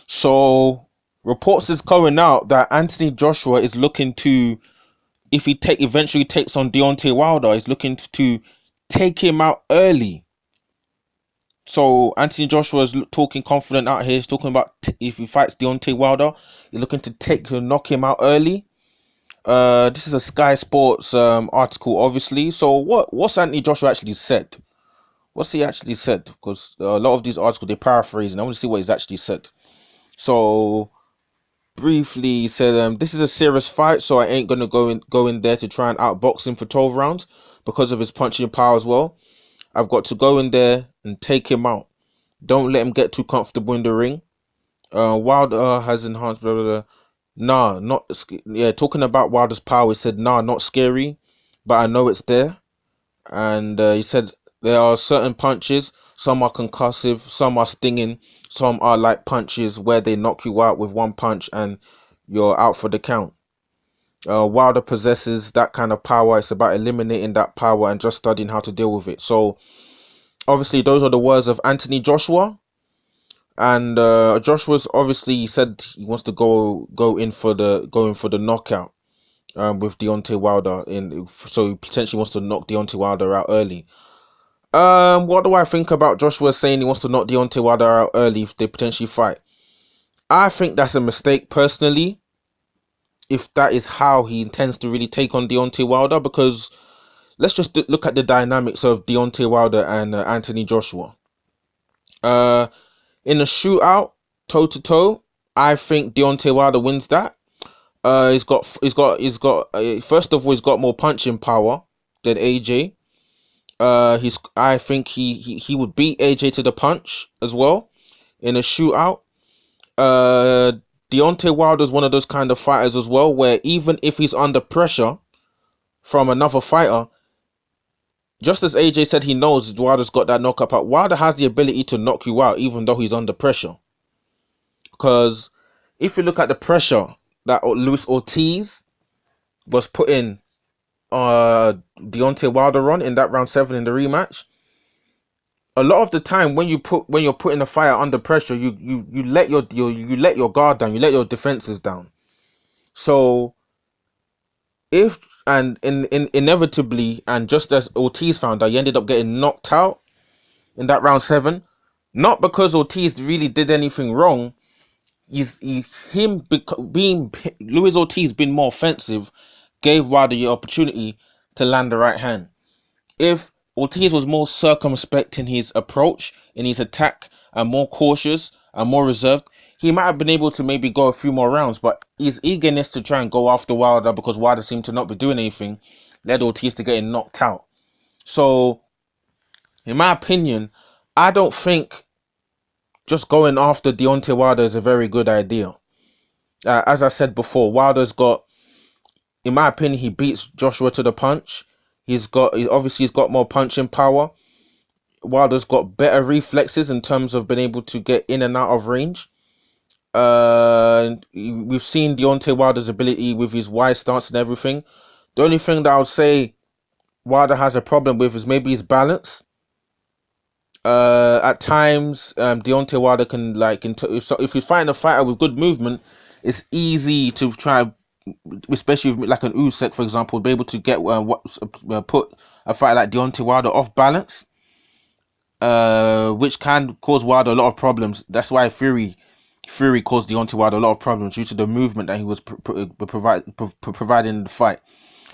So reports is coming out that Anthony Joshua is looking to, if he eventually takes on Deontay Wilder, is looking to take him out early. So Anthony Joshua is talking confident out here. He's talking about if he fights Deontay Wilder, he's looking to knock him out early. This is a Sky Sports article, obviously. So what's Anthony Joshua actually said? What's he actually said? Because a lot of these articles they paraphrase, and I want to see what he's actually said. So briefly, he said, "This is a serious fight, so I ain't gonna go in there to try and outbox him for 12 rounds because of his punching power as well. I've got to go in there and take him out. Don't let him get too comfortable in the ring. Wilder has enhanced blah blah blah. Nah, not yeah. Talking about Wilder's power, he said, nah, not scary, but I know it's there. And he said there are certain punches. Some are concussive, some are stinging, some are like punches where they knock you out with one punch and you're out for the count. Wilder possesses that kind of power. It's about eliminating that power and just studying how to deal with it. So obviously, those are the words of Anthony Joshua. And Joshua's obviously said he wants to go in for the knockout with Deontay Wilder so he potentially wants to knock Deontay Wilder out early. What do I think about Joshua saying he wants to knock Deontay Wilder out early if they potentially fight? I think that's a mistake personally, if that is how he intends to really take on Deontay Wilder, because let's just look at the dynamics of Deontay Wilder and Anthony Joshua. In a shootout, toe to toe, I think Deontay Wilder wins that. First of all, he's got more punching power than AJ. I think he would beat AJ to the punch as well in a shootout. Uh, Deontay Wilder is one of those kind of fighters as well, where even if he's under pressure from another fighter, just as AJ said, he knows Wilder's got that knockout power. Wilder has the ability to knock you out even though he's under pressure. Because if you look at the pressure that Luis Ortiz was putting Deontay Wilder on in that round 7 in the rematch, a lot of the time when you're putting a fighter under pressure, you let your guard down, you let your defenses down. So if and in inevitably, and just as Ortiz found out, he ended up getting knocked out in that round 7, not because Ortiz really did anything wrong. Being Luis Ortiz being more offensive gave Wilder the opportunity to land the right hand. If Ortiz was more circumspect in his approach, in his attack, and more cautious and more reserved, he might have been able to maybe go a few more rounds. But his eagerness to try and go after Wilder, because Wilder seemed to not be doing anything, led Ortiz to getting knocked out. So, in my opinion, I don't think just going after Deontay Wilder is a very good idea. As I said before, Wilder's got, in my opinion, he beats Joshua to the punch. He's got more punching power. Wilder's got better reflexes in terms of being able to get in and out of range. We've seen Deontay Wilder's ability with his wide stance and everything. The only thing that I would say Wilder has a problem with is maybe his balance. At times, Deontay Wilder can if he's fighting a fighter with good movement, it's easy to try, especially with like an Usyk, for example, be able to get put a fighter like Deontay Wilder off balance, which can cause Wilder a lot of problems. That's why Fury caused Deontay Wilder a lot of problems due to the movement that he was providing in the fight.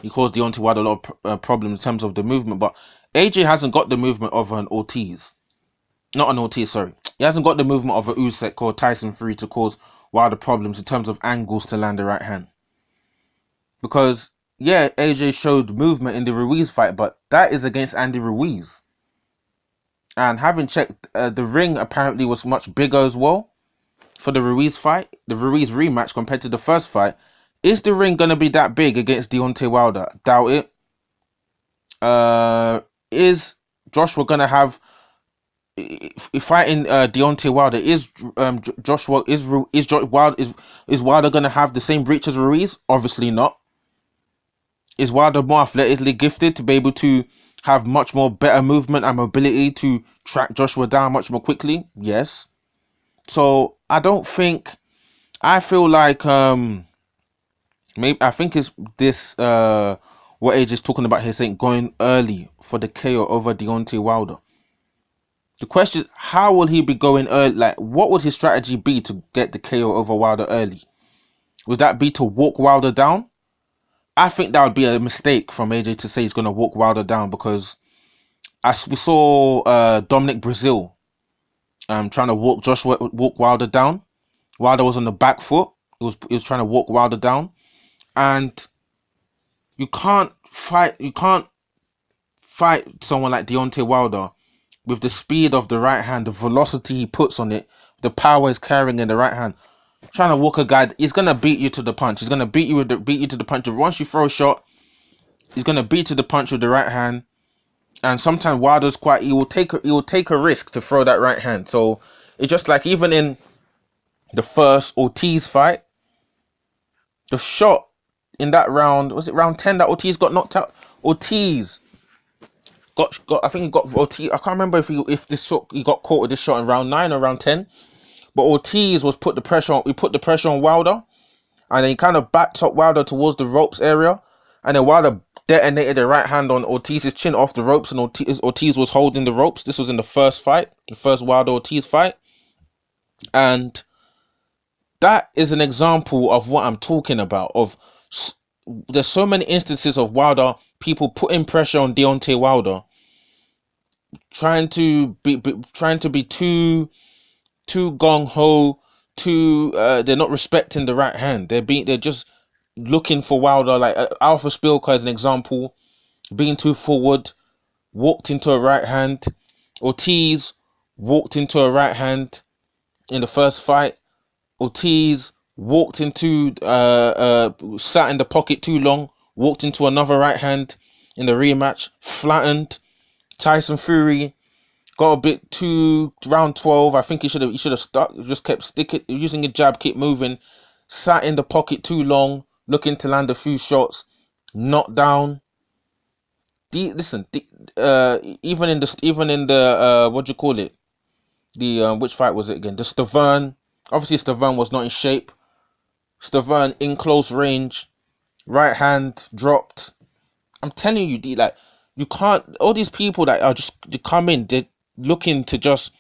He caused Deontay Wilder a lot of problems in terms of the movement, but AJ hasn't got the movement of an Ortiz. Not an Ortiz, sorry. He hasn't got the movement of a Usyk or Tyson Fury to cause Wilder problems in terms of angles to land the right hand. Because, yeah, AJ showed movement in the Ruiz fight, but that is against Andy Ruiz. And having checked, the ring apparently was much bigger as well for the Ruiz fight, the Ruiz rematch compared to the first fight. Is the ring going to be that big against Deontay Wilder? Doubt it. Is Joshua going to have... fighting Deontay Wilder, is Wilder gonna have the same reach as Ruiz? Obviously not. Is Wilder more athletically gifted to be able to have much more better movement and mobility to track Joshua down much more quickly? Yes. So I don't think. I feel like maybe I think it's this what Age is talking about here, saying going early for the KO over Deontay Wilder. The question: how will he be going early? Like, what would his strategy be to get the KO over Wilder early? Would that be to walk Wilder down? I think that would be a mistake from AJ to say he's going to walk Wilder down, because as we saw Dominic Brazil trying to walk Wilder down. Wilder was on the back foot. He was trying to walk Wilder down, and you can't fight someone like Deontay Wilder with the speed of the right hand, the velocity he puts on it, the power he's carrying in the right hand. Trying to walk a guy, he's gonna beat you to the punch. He's gonna beat you to the punch. Once you throw a shot, he's gonna beat to the punch with the right hand. And sometimes Wilder's he will take a risk to throw that right hand. So it's just like, even in the first Ortiz fight, the shot in that round, was it round 10 that Ortiz got knocked out? Ortiz got I think he got Ortiz. I can't remember if this shot, he got caught with this shot in round 9 or round 10. But Ortiz put the pressure on Wilder, and then he kind of backed up Wilder towards the ropes area, and then Wilder detonated the right hand on Ortiz's chin off the ropes, and Ortiz was holding the ropes. This was in the first fight, the first Wilder Ortiz fight, and that is an example of what I'm talking about. There's so many instances of Wilder, people putting pressure on Deontay Wilder, trying to be too gung ho, they're not respecting the right hand. They're just looking for Wilder, like Alpha Spilka as an example, being too forward, walked into a right hand. Ortiz walked into a right hand in the first fight. Ortiz sat in the pocket too long, walked into another right hand in the rematch, flattened. Tyson Fury got a bit too round 12. I think he should have stuck, just kept sticking, using a jab, keep moving, sat in the pocket too long, looking to land a few shots, knocked down. Even in the what do you call it? The which fight was it again? The Stavern. Obviously, Stavern was not in shape. Stavern in close range, right hand dropped. I'm telling you, like, you can't. All these people that are just to come in, they're looking to just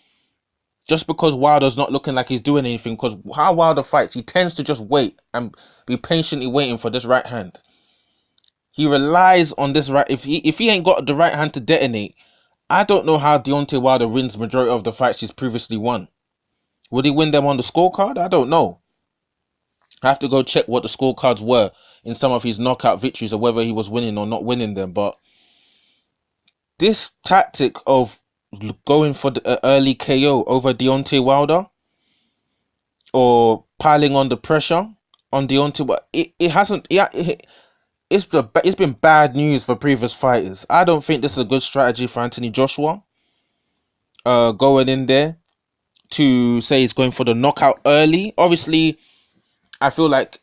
because Wilder's not looking like he's doing anything. Because how Wilder fights, he tends to just wait and be patiently waiting for this right hand. He relies on this right. If he ain't got the right hand to detonate, I don't know how Deontay Wilder wins majority of the fights he's previously won. Would he win them on the scorecard? I don't know. I have to go check what the scorecards were in some of his knockout victories, or whether he was winning or not winning them. But this tactic of going for the early KO over Deontay Wilder, or piling on the pressure on Deontay, it's been bad news for previous fighters. I don't think this is a good strategy for Anthony Joshua. Going in there to say he's going for the knockout early. Obviously, I feel like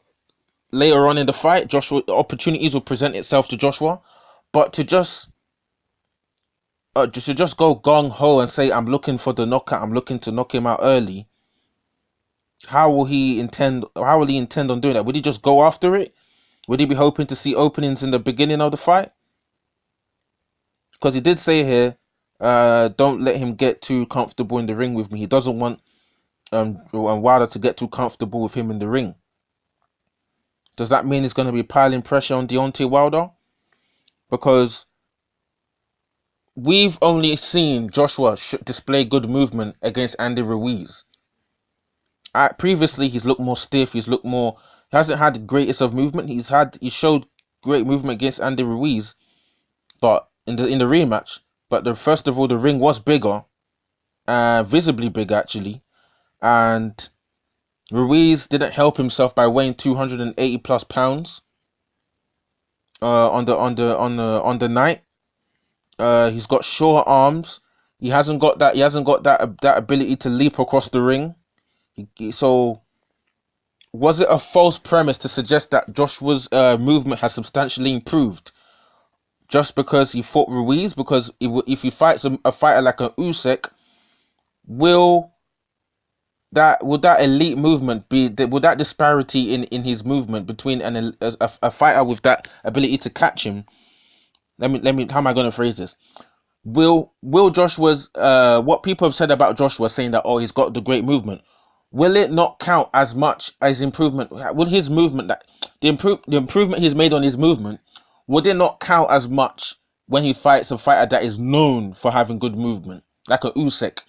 later on in the fight, opportunities will present itself to Joshua, but to just go gung ho and say, I'm looking for the knockout, I'm looking to knock him out early. How will he intend on doing that? Would he just go after it? Would he be hoping to see openings in the beginning of the fight? Because he did say here, don't let him get too comfortable in the ring with me. He doesn't want Wilder to get too comfortable with him in the ring. Does that mean he's going to be piling pressure on Deontay Wilder? Because we've only seen Joshua display good movement against Andy Ruiz. Previously, he's looked more stiff. He hasn't had the greatest of movement. He showed great movement against Andy Ruiz, but in the rematch. But first of all, the ring was bigger, visibly big actually, and Ruiz didn't help himself by weighing 280 plus pounds on the night. He's got short arms. He hasn't got that ability to leap across the ring. So was it a false premise to suggest that Joshua's movement has substantially improved just because he fought Ruiz? Because if he fights a fighter like an Usyk, will that would that elite movement be? Would that disparity in his movement between a fighter with that ability to catch him? Let me. How am I going to phrase this? Will Joshua's what people have said about Joshua, saying that, oh, he's got the great movement, will it not count as much as improvement? Will his movement, that the improvement he's made on his movement, would it not count as much when he fights a fighter that is known for having good movement, like a Usyk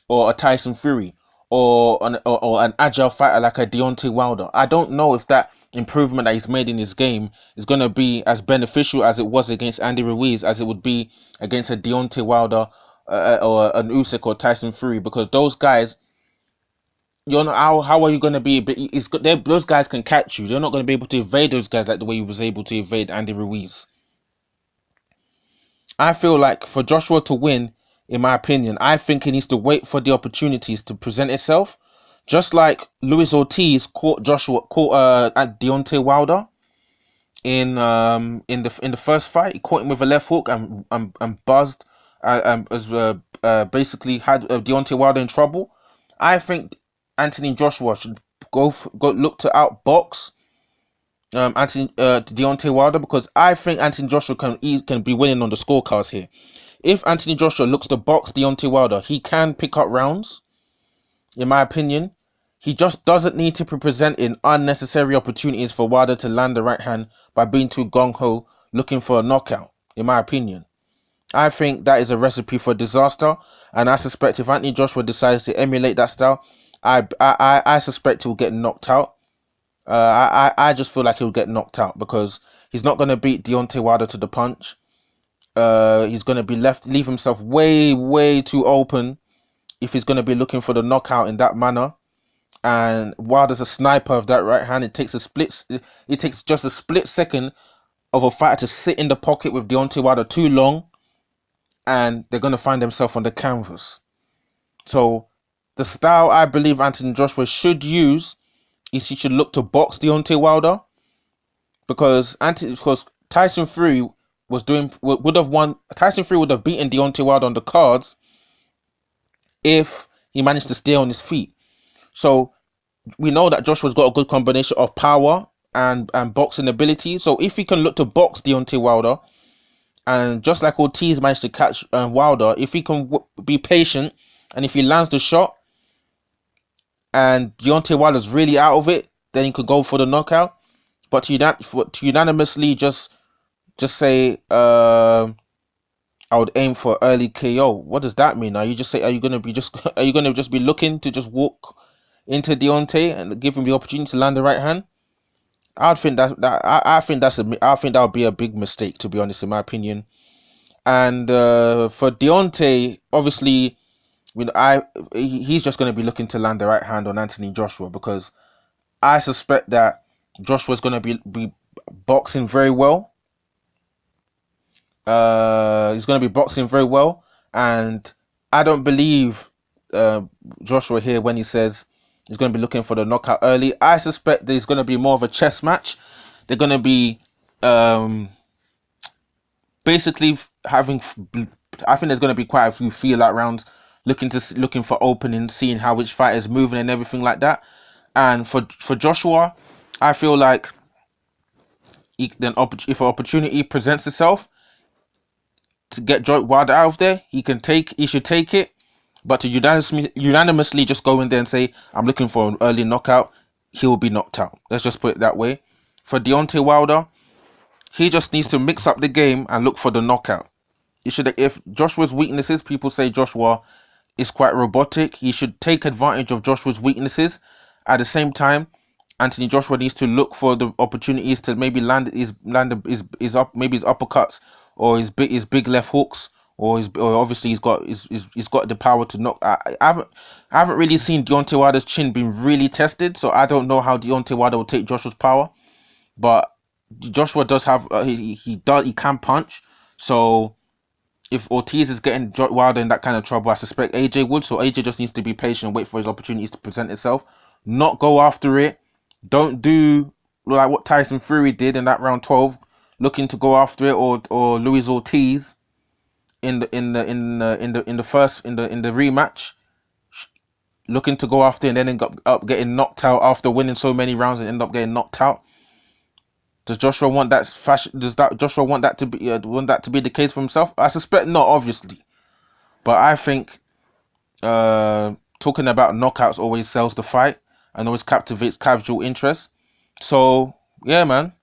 or a Tyson Fury, or an agile fighter like a Deontay Wilder? I don't know if that improvement that he's made in his game is going to be as beneficial as it was against Andy Ruiz as it would be against a Deontay Wilder, or an Usyk or Tyson Fury, because those guys, you know, how are you going to be? But those guys can catch you. They're not going to be able to evade those guys like the way he was able to evade Andy Ruiz. I feel like for Joshua to win, in my opinion, I think he needs to wait for the opportunities to present itself. Just like Luis Ortiz caught at Deontay Wilder in the first fight. He caught him with a left hook and buzzed, as basically had Deontay Wilder in trouble. I think Anthony Joshua should go look to outbox Anthony Deontay Wilder, because I think Anthony Joshua can be winning on the scorecards here. If Anthony Joshua looks to box Deontay Wilder, he can pick up rounds, in my opinion. He just doesn't need to be presenting unnecessary opportunities for Wilder to land the right hand by being too gung-ho looking for a knockout, in my opinion. I think that is a recipe for disaster, and I suspect if Anthony Joshua decides to emulate that style, I suspect he'll get knocked out. I just feel like he'll get knocked out because he's not going to beat Deontay Wilder to the punch. He's going to leave himself way too open if he's going to be looking for the knockout in that manner. And Wilder's a sniper of that right hand. It takes just a split second of a fighter to sit in the pocket with Deontay Wilder too long, and they're going to find themselves on the canvas. So the style I believe Anthony Joshua should use is he should look to box Deontay Wilder, because Tyson Fury would have won. Tyson Fury would have beaten Deontay Wilder on the cards if he managed to stay on his feet. So we know that Joshua's got a good combination of power and boxing ability. So if he can look to box Deontay Wilder, and just like Ortiz managed to catch Wilder, if he can be patient, and if he lands the shot and Deontay Wilder's really out of it, then he could go for the knockout. But to unanimously just say, I would aim for early KO. What does that mean? Are you gonna just be looking to just walk into Deontay and give him the opportunity to land the right hand? I think that would be a big mistake, to be honest, in my opinion. And for Deontay, obviously, he's just going to be looking to land the right hand on Anthony Joshua, because I suspect that Joshua's going to be boxing very well. He's going to be boxing very well, and I don't believe Joshua here when he says he's going to be looking for the knockout early. I suspect there's going to be more of a chess match. They're going to be basically having. I think there's going to be quite a few feel out rounds, looking for openings, seeing how which fighter is moving and everything like that. And for Joshua, I feel like if an opportunity presents itself to get Wilder out of there, he should take it. But to unanimously just go in there and say, I'm looking for an early knockout, he will be knocked out. Let's just put it that way. For Deontay Wilder, he just needs to mix up the game and look for the knockout. If Joshua's weaknesses, people say Joshua is quite robotic, he should take advantage of Joshua's weaknesses. At the same time, Anthony Joshua needs to look for the opportunities to maybe land his uppercuts, or his big left hooks, or obviously he's got the power to knock. I haven't really seen Deontay Wilder's chin being really tested, so I don't know how Deontay Wilder will take Joshua's power. But Joshua does have he can punch. So if Ortiz is getting Wilder in that kind of trouble, I suspect AJ would. So AJ just needs to be patient and wait for his opportunities to present itself. Not go after it. Don't do like what Tyson Fury did in that round 12, looking to go after it, or Luis Ortiz in the rematch. looking to go after and then end up getting knocked out after winning so many rounds and end up getting knocked out? Does Joshua want that fashion? Does that Joshua want that to be the case for himself? I suspect not, obviously, but I think talking about knockouts always sells the fight and always captivates casual interest. So yeah, man,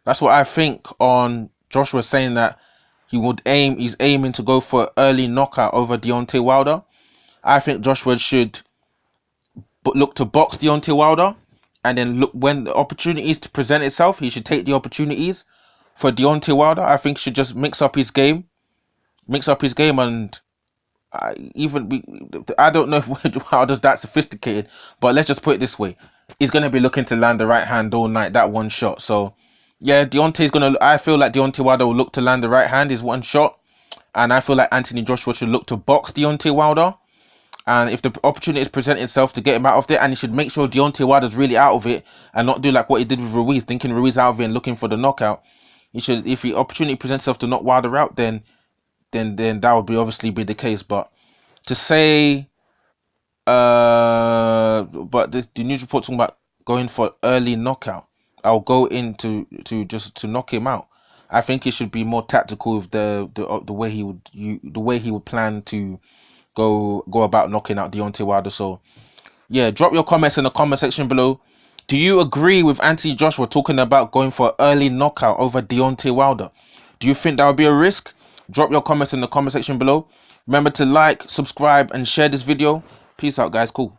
that's what I think on Joshua saying that he's aiming to go for early knockout over Deontay Wilder. I think Joshua should look to box Deontay Wilder, and then look when the opportunities to present itself, he should take the opportunities. For Deontay Wilder, I think he should just mix up his game, and I don't know if Wilder's that sophisticated, but let's just put it this way: he's gonna be looking to land the right hand all night, that one shot. So yeah, I feel like Deontay Wilder will look to land the right hand, his one shot, and I feel like Anthony Joshua should look to box Deontay Wilder. And if the opportunity presents itself to get him out of there, and he should make sure Deontay Wilder's really out of it and not do like what he did with Ruiz, thinking Ruiz out of it and looking for the knockout. He should, if the opportunity presents itself to knock Wilder out, then that would obviously be the case. But to say, but the news report talking about going for early knockout, I'll go into to just to knock him out. I think it should be more tactical with the way he would plan to go about knocking out Deontay Wilder. So yeah, drop your comments in the comment section below. Do you agree with Anthony Joshua talking about going for early knockout over Deontay Wilder? Do you think that would be a risk? Drop your comments in the comment section below. Remember to like, subscribe, and share this video. Peace out, guys. Cool.